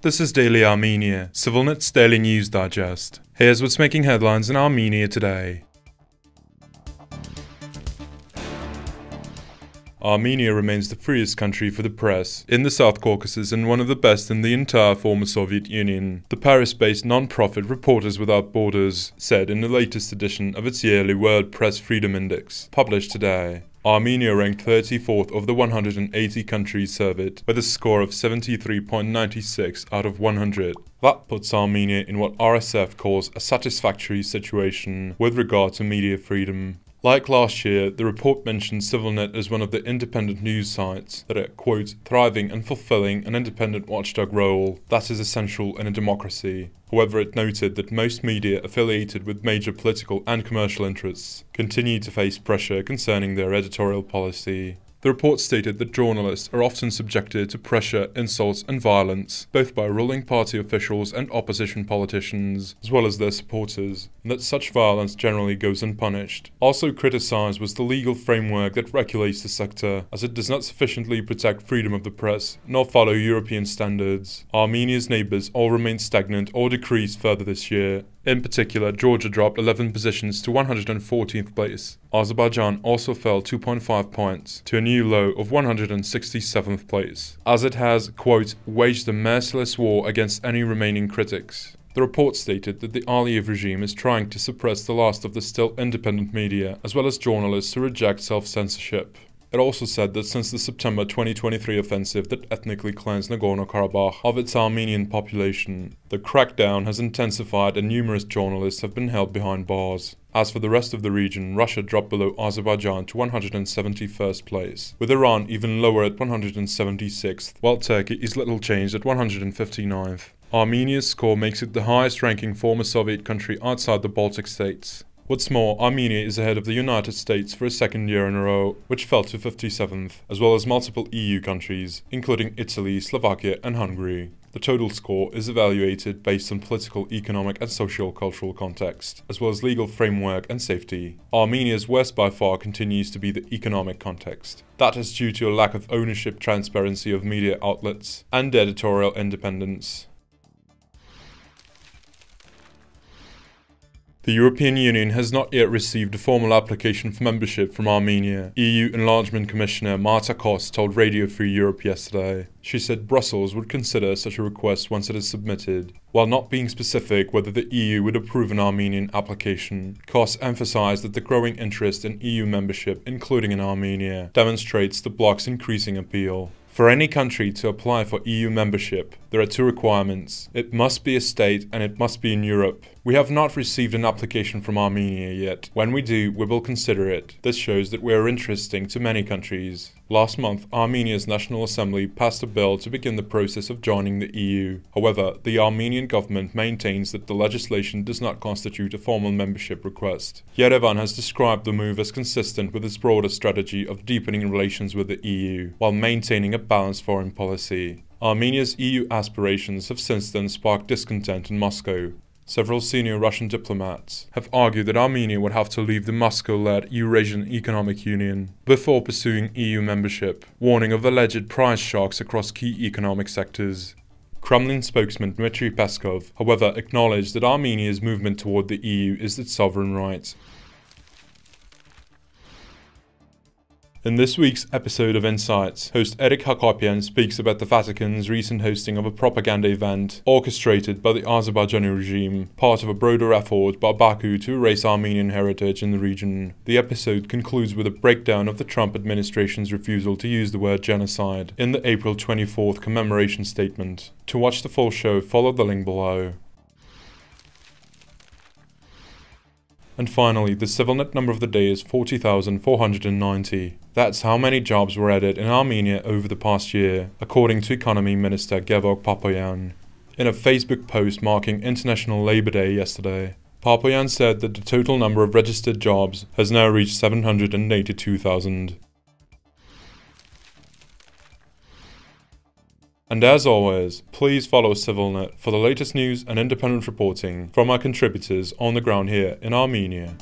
This is Daily Armenia, CivilNet's daily news digest. Here's what's making headlines in Armenia today. Armenia remains the freest country for the press in the South Caucasus and one of the best in the entire former Soviet Union. The Paris-based non-profit Reporters Without Borders said in the latest edition of its yearly World Press Freedom Index, published today. Armenia ranked 34th of the 180 countries surveyed, with a score of 73.96 out of 100. That puts Armenia in what RSF calls a satisfactory situation with regard to media freedom. Like last year, the report mentioned CivilNet as one of the independent news sites that are, quote, thriving and fulfilling an independent watchdog role that is essential in a democracy. However, it noted that most media affiliated with major political and commercial interests continue to face pressure concerning their editorial policy. The report stated that journalists are often subjected to pressure, insults and violence, both by ruling party officials and opposition politicians, as well as their supporters, and that such violence generally goes unpunished. Also criticized was the legal framework that regulates the sector, as it does not sufficiently protect freedom of the press, nor follow European standards. Armenia's neighbors all remained stagnant or decreased further this year. In particular, Georgia dropped 11 positions to 114th place. Azerbaijan also fell 2.5 points to a new low of 167th place, as it has, quote, waged a merciless war against any remaining critics. The report stated that the Aliyev regime is trying to suppress the last of the still independent media, as well as journalists who reject self-censorship. It also said that since the September 2023 offensive that ethnically cleansed Nagorno-Karabakh of its Armenian population, the crackdown has intensified and numerous journalists have been held behind bars. As for the rest of the region, Russia dropped below Azerbaijan to 171st place, with Iran even lower at 176th, while Turkey is little changed at 159th. Armenia's score makes it the highest ranking former Soviet country outside the Baltic states. What's more, Armenia is ahead of the United States for a second year in a row, which fell to 57th, as well as multiple EU countries, including Italy, Slovakia and Hungary. The total score is evaluated based on political, economic and socio-cultural context, as well as legal framework and safety. Armenia's worst by far continues to be the economic context. That is due to a lack of ownership, transparency of media outlets, and editorial independence. The European Union has not yet received a formal application for membership from Armenia, EU Enlargement Commissioner Marta Kos told Radio Free Europe yesterday. She said Brussels would consider such a request once it is submitted. While not being specific whether the EU would approve an Armenian application, Kos emphasized that the growing interest in EU membership, including in Armenia, demonstrates the bloc's increasing appeal. For any country to apply for EU membership, there are two requirements. It must be a state and it must be in Europe. We have not received an application from Armenia yet. When we do, we will consider it. This shows that we are interesting to many countries. Last month, Armenia's National Assembly passed a bill to begin the process of joining the EU. However, the Armenian government maintains that the legislation does not constitute a formal membership request. Yerevan has described the move as consistent with its broader strategy of deepening relations with the EU, while maintaining a balanced foreign policy. Armenia's EU aspirations have since then sparked discontent in Moscow. Several senior Russian diplomats have argued that Armenia would have to leave the Moscow-led Eurasian Economic Union before pursuing EU membership, warning of alleged price shocks across key economic sectors. Kremlin spokesman Dmitry Peskov, however, acknowledged that Armenia's movement toward the EU is its sovereign right. In this week's episode of Insights, host Eric Hakopian speaks about the Vatican's recent hosting of a propaganda event orchestrated by the Azerbaijani regime, part of a broader effort by Baku to erase Armenian heritage in the region. The episode concludes with a breakdown of the Trump administration's refusal to use the word genocide in the April 24th commemoration statement. To watch the full show, follow the link below. And finally, the CivilNet number of the day is 40,490. That's how many jobs were added in Armenia over the past year, according to Economy Minister Gevorg Papayan. In a Facebook post marking International Labour Day yesterday, Papayan said that the total number of registered jobs has now reached 782,000. And as always, please follow CivilNet for the latest news and independent reporting from our contributors on the ground here in Armenia.